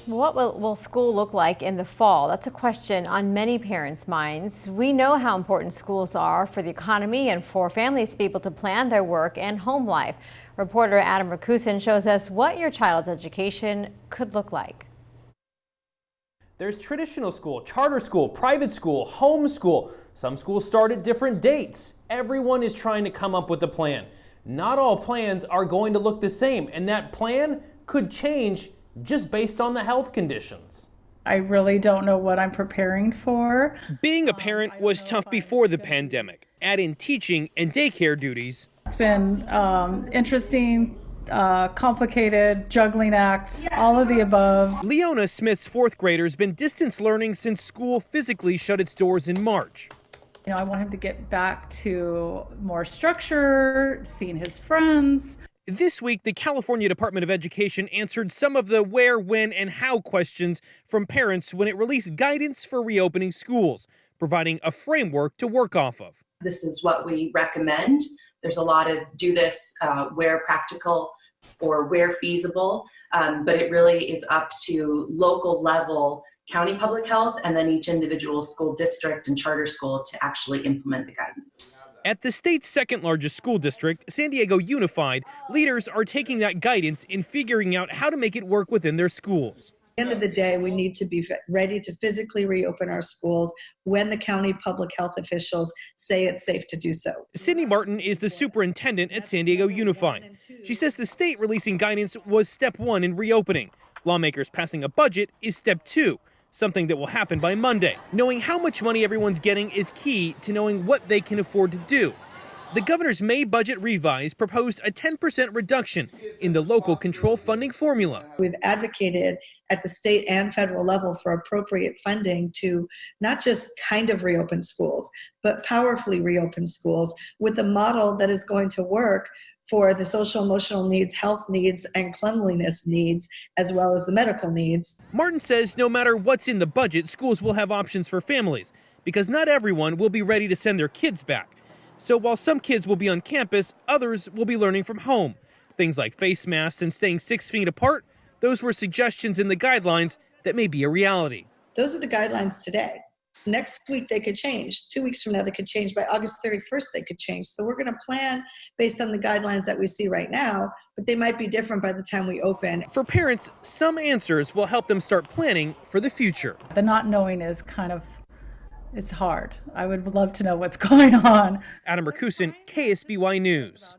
What will school look like in the fall? That's a question on many parents' minds. We know how important schools are for the economy and for families to be able to plan their work and home life. Reporter Adam Rakusin shows us what your child's education could look like. There's traditional school, charter school, private school, homeschool. Some schools start at different dates. Everyone is trying to come up with a plan. Not all plans are going to look the same, and that plan could change just based on the health conditions. I really don't know what I'm preparing for. Being a parent was tough before the pandemic. Add in teaching and daycare duties. It's been interesting, complicated, juggling act, all of the above. Leona Smith's fourth grader has been distance learning since school physically shut its doors in March. You know, I want him to get back to more structure, seeing his friends. This week, the California Department of Education answered some of the where, when, and how questions from parents when it released guidance for reopening schools, providing a framework to work off of. This is what we recommend. There's a lot of do this where practical or where feasible, but it really is up to local level county public health and then each individual school district and charter school to actually implement the guidance. At the state's second largest school district, San Diego Unified, leaders are taking that guidance and figuring out how to make it work within their schools. At the end of the day, we need to be ready to physically reopen our schools when the county public health officials say it's safe to do so. Cindy Martin is the superintendent at San Diego Unified. She says the state releasing guidance was step one in reopening. Lawmakers passing a budget is step two, something that will happen by Monday. Knowing how much money everyone's getting is key to knowing what they can afford to do. The governor's May budget revise proposed a 10% reduction in the local control funding formula. We've advocated at the state and federal level for appropriate funding to not just kind of reopen schools, but powerfully reopen schools with a model that is going to work for the social emotional needs, health needs, and cleanliness needs, as well as the medical needs. Martin says no matter what's in the budget, schools will have options for families because not everyone will be ready to send their kids back. So while some kids will be on campus, others will be learning from home. Things like face masks and staying 6 feet apart, those were suggestions in the guidelines that may be a reality. Those are the guidelines today. Next week they could change. 2 weeks from now they could change. By August 31st they could change. So we're going to plan based on the guidelines that we see right now, but they might be different by the time we open. For parents, some answers will help them start planning for the future. The not knowing is it's hard. I would love to know what's going on. Adam Rakusin, KSBY News.